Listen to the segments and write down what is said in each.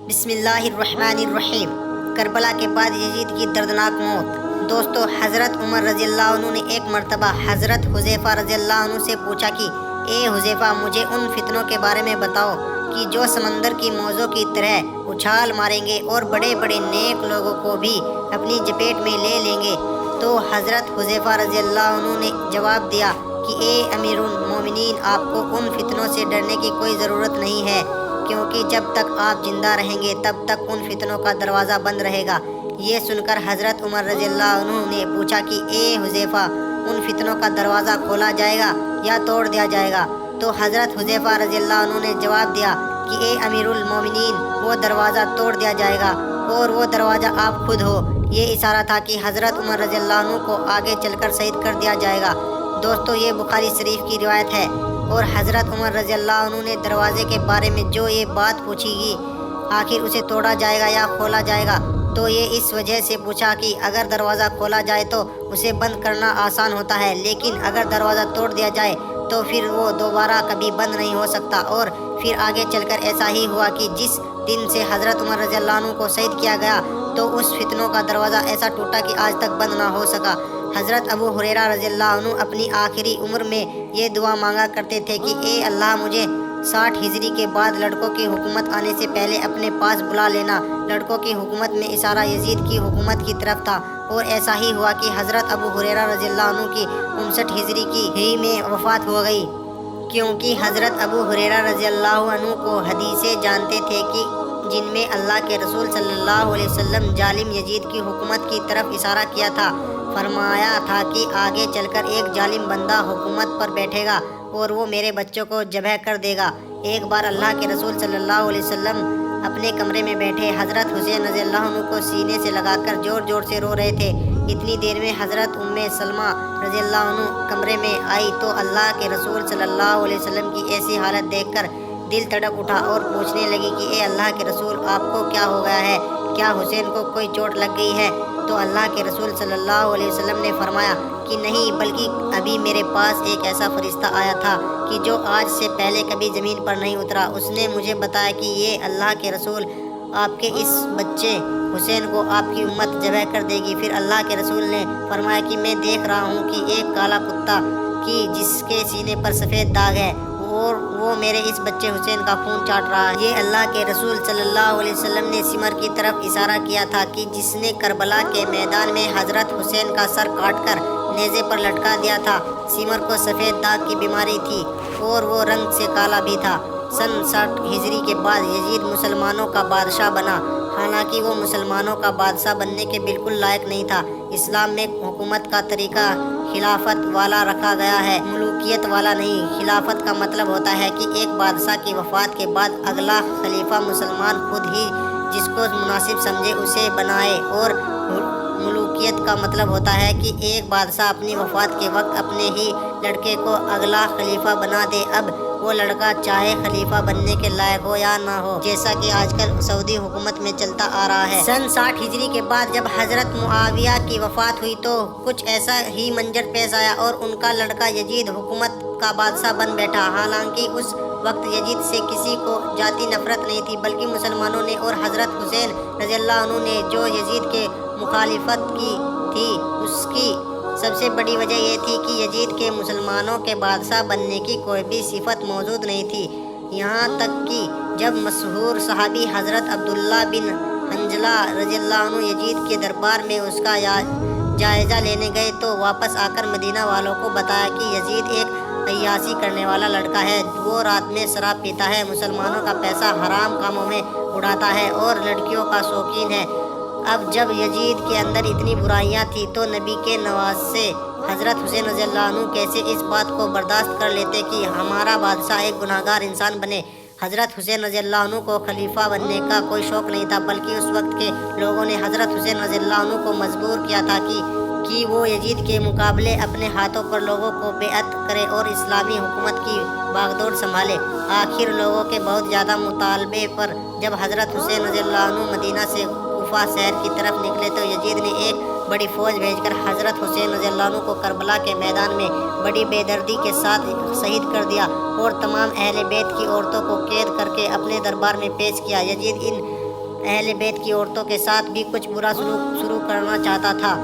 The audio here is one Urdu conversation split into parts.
بسم اللہ الرحمن الرحیم۔ کربلا کے بعد یزید کی دردناک موت۔ دوستو، حضرت عمر رضی اللہ عنہ نے ایک مرتبہ حضرت حذیفہ رضی اللہ عنہ سے پوچھا کہ اے حذیفہ، مجھے ان فتنوں کے بارے میں بتاؤ کہ جو سمندر کی موجوں کی طرح اچھال ماریں گے اور بڑے بڑے نیک لوگوں کو بھی اپنی چپیٹ میں لے لیں گے۔ تو حضرت حذیفہ رضی اللہ عنہ نے جواب دیا کہ اے امیر المومنین، آپ کو ان فتنوں سے ڈرنے کی کوئی ضرورت نہیں ہے، کیونکہ جب تک آپ زندہ رہیں گے تب تک ان فتنوں کا دروازہ بند رہے گا۔ یہ سن کر حضرت عمر رضی اللہ عنہ نے پوچھا کہ اے حذیفہ، ان فتنوں کا دروازہ کھولا جائے گا یا توڑ دیا جائے گا؟ تو حضرت حذیفہ رضی اللہ عنہ نے جواب دیا کہ اے امیر المومنین، وہ دروازہ توڑ دیا جائے گا اور وہ دروازہ آپ خود ہو۔ یہ اشارہ تھا کہ حضرت عمر رضی اللہ عنہ کو آگے چل کر شہید کر دیا جائے گا۔ دوستو، یہ بخاری شریف کی روایت ہے۔ اور حضرت عمر رضی اللہ عنہ نے دروازے کے بارے میں جو یہ بات پوچھی گی، آخر اسے توڑا جائے گا یا کھولا جائے گا، تو یہ اس وجہ سے پوچھا کہ اگر دروازہ کھولا جائے تو اسے بند کرنا آسان ہوتا ہے، لیکن اگر دروازہ توڑ دیا جائے تو پھر وہ دوبارہ کبھی بند نہیں ہو سکتا۔ اور پھر آگے چل کر ایسا ہی ہوا کہ جس دن سے حضرت عمر رضی اللہ عنہ کو شہید کیا گیا تو اس فتنوں کا دروازہ ایسا ٹوٹا کہ آج تک بند نہ ہو سکا۔ حضرت ابو ہریرہ رضی اللہ عنہ اپنی آخری عمر میں یہ دعا مانگا کرتے تھے کہ اے اللہ، مجھے 60 ہجری کے بعد لڑکوں کی حکومت آنے سے پہلے اپنے پاس بلا لینا۔ لڑکوں کی حکومت میں اشارہ یزید کی حکومت کی طرف تھا، اور ایسا ہی ہوا کہ حضرت ابو ہریرہ رضی اللہ عنہ کی 59 ہجری کی ہی میں وفات ہو گئی، کیونکہ حضرت ابو ہریرہ رضی اللہ عنہ کو حدیثیں جانتے تھے کہ جن میں اللہ کے رسول صلی اللہ علیہ وسلم ظالم یزید کی حکومت کی طرف اشارہ کیا تھا۔ فرمایا تھا کہ آگے چل کر ایک ظالم بندہ حکومت پر بیٹھے گا اور وہ میرے بچوں کو ذبح کر دے گا۔ ایک بار اللہ کے رسول صلی اللہ علیہ وسلم اپنے کمرے میں بیٹھے حضرت حسین رضی اللہ عنہ کو سینے سے لگا کر زور زور سے رو رہے تھے۔ اتنی دیر میں حضرت ام سلمہ رضی اللہ عنہ کمرے میں آئی تو اللہ کے رسول صلی اللہ علیہ وسلم کی ایسی حالت دیکھ کر دل تڑپ اٹھا اور پوچھنے لگی کہ اے اللہ کے رسول، آپ کو کیا ہو گیا ہے؟ کیا حسین کو کوئی چوٹ لگ گئی ہے؟ تو اللہ کے رسول صلی اللہ علیہ وسلم نے فرمایا کہ نہیں، بلکہ ابھی میرے پاس ایک ایسا فرشتہ آیا تھا کہ جو آج سے پہلے کبھی زمین پر نہیں اترا۔ اس نے مجھے بتایا کہ یہ اللہ کے رسول آپ کے اس بچے حسین کو آپ کی امت ذبح کر دے گی۔ پھر اللہ کے رسول نے فرمایا کہ میں دیکھ رہا ہوں کہ ایک کالا کتا کی جس کے سینے پر سفید داغ ہے اور وہ میرے اس بچے حسین کا خون چاٹ رہا ہے۔ یہ اللہ کے رسول صلی اللہ علیہ وسلم نے سمر کی طرف اشارہ کیا تھا کہ جس نے کربلا کے میدان میں حضرت حسین کا سر کاٹ کر نیزے پر لٹکا دیا تھا۔ سمر کو سفید داغ کی بیماری تھی اور وہ رنگ سے کالا بھی تھا۔ سن 60 ہجری کے بعد یزید مسلمانوں کا بادشاہ بنا، حالانکہ وہ مسلمانوں کا بادشاہ بننے کے بالکل لائق نہیں تھا۔ اسلام میں حکومت کا طریقہ خلافت والا رکھا گیا ہے، ملوکیت والا نہیں۔ خلافت کا مطلب ہوتا ہے کہ ایک بادشاہ کی وفات کے بعد اگلا خلیفہ مسلمان خود ہی جس کو مناسب سمجھے اسے بنائے، اور ملوکیت کا مطلب ہوتا ہے کہ ایک بادشاہ اپنی وفات کے وقت اپنے ہی لڑکے کو اگلا خلیفہ بنا دے، اب وہ لڑکا چاہے خلیفہ بننے کے لائق ہو یا نہ ہو، جیسا کہ آج کل سعودی حکومت میں چلتا آ رہا ہے۔ سن 60 ہجری کے بعد جب حضرت معاویہ کی وفات ہوئی تو کچھ ایسا ہی منظر پیش آیا اور ان کا لڑکا یزید حکومت کا بادشاہ بن بیٹھا۔ حالانکہ اس وقت یزید سے کسی کو ذاتی نفرت نہیں تھی، بلکہ مسلمانوں نے اور حضرت حسین رضی اللہ عنہ نے جو یزید کے مخالفت کی تھی، اس کی سب سے بڑی وجہ یہ تھی کہ یزید کے مسلمانوں کے بادشاہ بننے کی کوئی بھی صفت موجود نہیں تھی۔ یہاں تک کہ جب مشہور صحابی حضرت عبداللہ بن حنظلہ رضی اللہ عنہ یزید کے دربار میں اس کا جائزہ لینے گئے تو واپس آ کر مدینہ والوں کو بتایا کہ یزید ایک عیاشی کرنے والا لڑکا ہے، وہ رات میں شراب پیتا ہے، مسلمانوں کا پیسہ حرام کاموں میں اڑاتا ہے اور لڑکیوں کا شوقین ہے۔ اب جب یزید کے اندر اتنی برائیاں تھیں تو نبی کے نواسے حضرت حسین رضی اللہ عنہ کیسے اس بات کو برداشت کر لیتے کہ ہمارا بادشاہ ایک گناہگار انسان بنے؟ حضرت حسین رضی اللہ عنہ کو خلیفہ بننے کا کوئی شوق نہیں تھا، بلکہ اس وقت کے لوگوں نے حضرت حسین رضی اللہ عنہ کو مجبور کیا تھا کہ وہ یزید کے مقابلے اپنے ہاتھوں پر لوگوں کو بیعت کرے اور اسلامی حکومت کی باغدور سنبھالے۔ آخر لوگوں کے بہت زیادہ مطالبے پر جب حضرت حسین رضی اللہ عنہ مدینہ سے کوفہ شہر کی طرف نکلے تو یزید نے ایک بڑی فوج بھیج کر حضرت حسین رضی اللہ عنہ کو کربلا کے میدان میں بڑی بے دردی کے ساتھ شہید کر دیا اور تمام اہل بیت کی عورتوں کو قید کر کے اپنے دربار میں پیش کیا۔ یزید ان اہل بیت کی عورتوں کے ساتھ بھی کچھ برا سلوک شروع کرنا چاہتا تھا،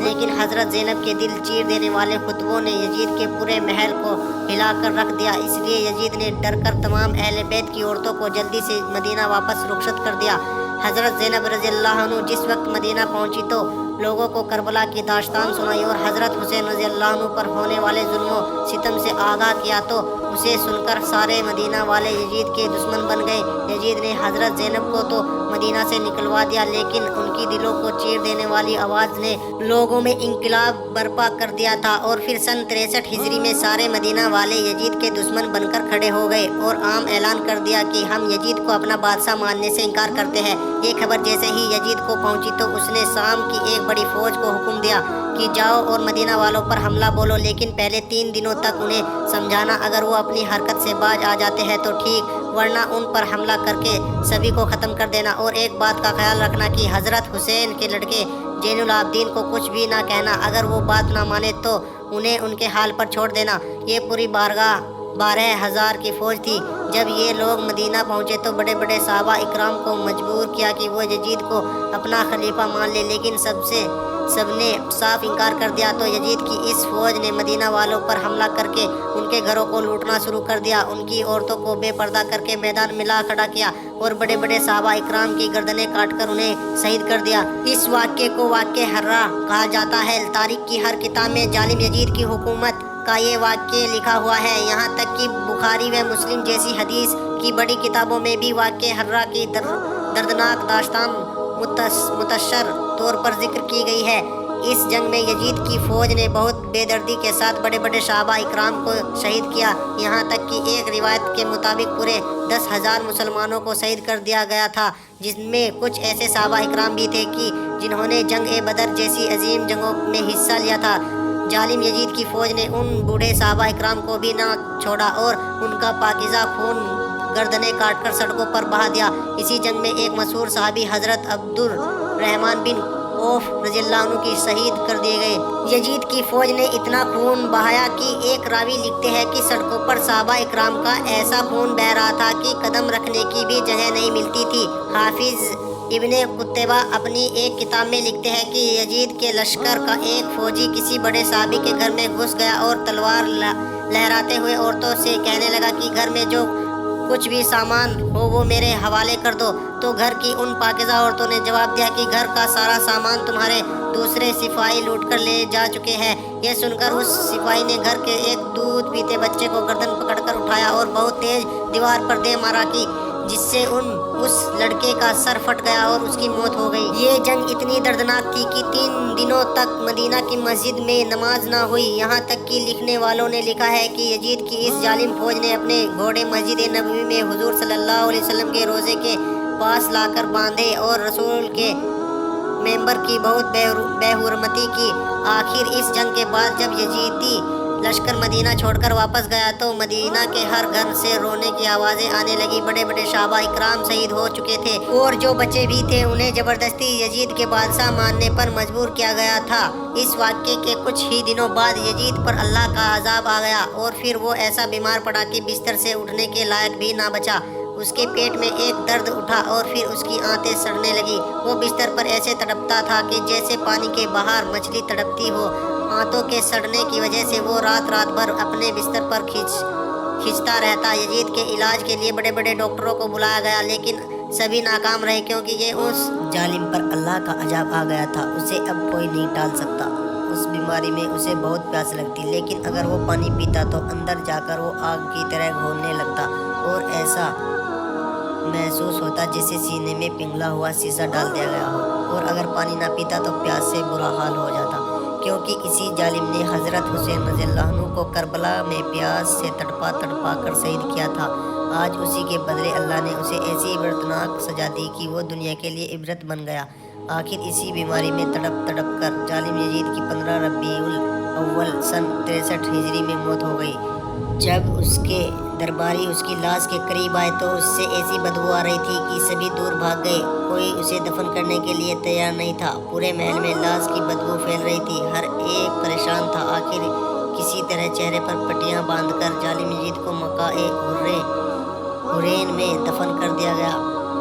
لیکن حضرت زینب کے دل چیر دینے والے خطبوں نے یزید کے پورے محل کو ہلا کر رکھ دیا۔ اس لیے یزید نے ڈر کر تمام اہل بیت کی عورتوں کو جلدی سے مدینہ واپس رخصت کر دیا۔ حضرت زینب رضی اللہ عنہ جس وقت مدینہ پہنچی تو لوگوں کو کربلا کی داستان سنائی اور حضرت حسین رضی اللہ عنہ پر ہونے والے ظلم و ستم سے آگاہ کیا تو اسے سن کر سارے مدینہ والے یزید کے دشمن بن گئے۔ یزید نے حضرت زینب کو تو مدینہ سے نکلوا دیا، لیکن ان کی دلوں کو چیر دینے والی آواز نے لوگوں میں انقلاب برپا کر دیا تھا، اور پھر سن 63 ہجری میں سارے مدینہ والے یزید کے دشمن بن کر کھڑے ہو گئے اور عام اعلان کر دیا کہ ہم یزید کو اپنا بادشاہ ماننے سے انکار کرتے ہیں۔ یہ خبر جیسے ہی یزید کو پہنچی تو اس نے شام کی ایک بڑی فوج کو حکم دیا کہ جاؤ اور مدینہ والوں پر حملہ بولو، لیکن پہلے 3 دنوں تک انہیں سمجھانا، اگر وہ اپنی حرکت سے باز آ جاتے ہیں تو ٹھیک، ورنہ ان پر حملہ کر کے سبھی کو ختم کر دینا۔ اور ایک بات کا خیال رکھنا کہ حضرت حسین کے لڑکے زین العابدین کو کچھ بھی نہ کہنا، اگر وہ بات نہ مانے تو انہیں ان کے حال پر چھوڑ دینا۔ یہ پوری 12,000 کی فوج تھی۔ جب یہ لوگ مدینہ پہنچے تو بڑے بڑے صحابہ اکرام کو مجبور کیا کہ وہ یزید کو اپنا خلیفہ مان لے، لیکن سب نے صاف انکار کر دیا۔ تو یزید کی اس فوج نے مدینہ والوں پر حملہ کر کے ان کے گھروں کو لوٹنا شروع کر دیا، ان کی عورتوں کو بے پردہ کر کے میدان میں لا کھڑا کیا اور بڑے بڑے صحابہ اکرام کی گردنیں کاٹ کر انہیں شہید کر دیا۔ اس واقعے کو واقعہ حرہ کہا جاتا ہے۔ تاریخ کی ہر کتاب میں ظالم یزید کی حکومت کا یہ واقعہ لکھا ہوا ہے، یہاں تک کہ بخاری و مسلم جیسی حدیث کی بڑی کتابوں میں بھی واقعہ حرہ کی دردناک داستان متشر طور پر ذکر کی گئی ہے۔ اس جنگ میں یزید کی فوج نے بہت بے دردی کے ساتھ بڑے بڑے صحابہ اکرام کو شہید کیا، یہاں تک کہ ایک روایت کے مطابق پورے 10,000 مسلمانوں کو شہید کر دیا گیا تھا، جن میں کچھ ایسے صحابہ اکرام بھی تھے کہ جنہوں نے جنگ بدر جیسی عظیم جنگوں میں حصہ لیا تھا۔ ظالم یزید کی فوج نے ان بوڑھے صحابہ اکرام کو بھی نہ چھوڑا اور ان کا پاکیزہ خون گردنیں کاٹ کر سڑکوں پر بہا دیا۔ اسی جنگ میں ایک مشہور صحابی حضرت عبد الرحمن بن عوف رضی اللہ عنہ کی شہید کر دیے گئے۔ یزید کی فوج نے اتنا خون بہایا کہ ایک راوی لکھتے ہیں کہ سڑکوں پر صحابہ اکرام کا ایسا خون بہہ رہا تھا کہ قدم رکھنے کی بھی جگہ نہیں ملتی تھی۔ حافظ ابن قتیبہ اپنی ایک کتاب میں لکھتے ہیں کہ یزید کے لشکر کا ایک فوجی کسی بڑے صحابی کے گھر میں گھس گیا اور تلوار لہراتے ہوئے عورتوں سے کہنے لگا کہ گھر میں جو کچھ بھی سامان ہو وہ میرے حوالے کر دو۔ تو گھر کی ان پاکیزہ عورتوں نے جواب دیا کہ گھر کا سارا سامان تمہارے دوسرے سپاہی لوٹ کر لے جا چکے ہیں۔ یہ سن کر اس سپاہی نے گھر کے ایک دودھ پیتے بچے کو گردن پکڑ کر اٹھایا اور بہت تیز دیوار پر دے مارا کہ جس سے اس لڑکے کا سر پھٹ گیا اور اس کی موت ہو گئی۔ یہ جنگ اتنی دردناک تھی کہ 3 دنوں تک مدینہ کی مسجد میں نماز نہ ہوئی، یہاں تک کہ لکھنے والوں نے لکھا ہے کہ یزید کی اس ظالم فوج نے اپنے گھوڑے مسجد نبوی میں حضور صلی اللہ علیہ وسلم کے روضے کے پاس لا کر باندھے اور رسول کے ممبر کی بہت بے حرمتی کی۔ آخر اس جنگ کے بعد جب یزیدی لشکر مدینہ چھوڑ کر واپس گیا تو مدینہ کے ہر گھر سے رونے کی آوازیں آنے لگی۔ بڑے بڑے صحابہ اکرام شہید ہو چکے تھے اور جو بچے بھی تھے انہیں زبردستی یزید کے بادشاہ ماننے پر مجبور کیا گیا تھا۔ اس واقعے کے کچھ ہی دنوں بعد یزید پر اللہ کا عذاب آ گیا اور پھر وہ ایسا بیمار پڑا کہ بستر سے اٹھنے کے لائق بھی نہ بچا۔ اس کے پیٹ میں ایک درد اٹھا اور پھر اس کی آنتیں سڑنے لگی۔ وہ بستر پر ایسے تڑپتا تھا کہ جیسے پانی کے باہر مچھلی تڑپتی ہو۔ آنتوں کے سڑنے کی وجہ سے وہ رات بھر اپنے بستر پر کھنچتا رہتا۔ یزید کے علاج کے لیے بڑے بڑے ڈاکٹروں کو بلایا گیا، لیکن سبھی ناکام رہے کیونکہ یہ اس ظالم پر اللہ کا عذاب آ گیا تھا، اسے اب کوئی نہیں ٹال سکتا۔ اس بیماری میں اسے بہت پیاس لگتی، لیکن اگر وہ پانی پیتا تو اندر جا کر وہ آگ کی طرح گھولنے لگتا اور ایسا محسوس ہوتا جیسے سینے میں پنگھلا ہوا شیشہ ڈال دیا گیا ہو، اور اگر پانی نہ پیتا تو پیاس سے برا حال ہو جاتا، کیونکہ اسی ظالم نے حضرت حسین رضی اللہ عنہ کو کربلا میں پیاس سے تڑپا کر شہید کیا تھا۔ آج اسی کے بدلے اللہ نے اسے ایسی عبرتناک سزا دی کہ وہ دنیا کے لیے عبرت بن گیا۔ آخر اسی بیماری میں تڑپ کر ظالم یزید کی 15 ربیع الاول سن 63 ہجری میں موت ہو گئی۔ جب اس کے درباری اس کی لاش کے قریب آئے تو اس سے ایسی بدبو آ رہی تھی کہ سبھی دور بھاگ گئے، کوئی اسے دفن کرنے کے لیے تیار نہیں تھا۔ پورے محل میں لاش کی بدبو پھیل رہی تھی، ہر ایک پریشان تھا۔ آخر کسی طرح چہرے پر پٹیاں باندھ کر ظالم یزید کو مکہ حرین میں دفن کر دیا گیا۔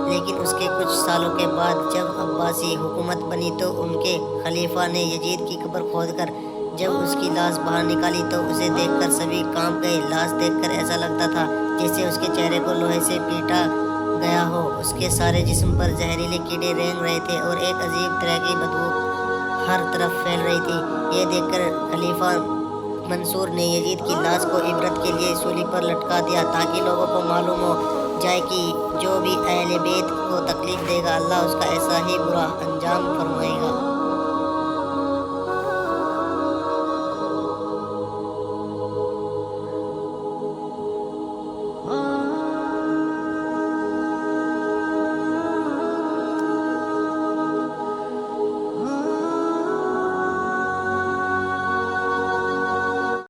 لیکن اس کے کچھ سالوں کے بعد جب عباسی حکومت بنی تو ان کے خلیفہ نے یزید کی قبر کھود کر جب اس کی لاش باہر نکالی تو اسے دیکھ کر سبھی کانپ گئے۔ لاش دیکھ کر ایسا لگتا تھا جیسے اس کے چہرے کو لوہے سے پیٹا گیا ہو۔ اس کے سارے جسم پر زہریلے کیڑے رینگ رہے تھے اور ایک عجیب طرح کی بدبو ہر طرف پھیل رہی تھی۔ یہ دیکھ کر خلیفہ منصور نے یزید کی لاش کو عبرت کے لیے سولی پر لٹکا دیا تاکہ لوگوں کو معلوم ہو جائے کہ جو بھی اہل بیت کو تکلیف دے گا اللہ اس کا ایسا ہی برا انجام فرمائے گا۔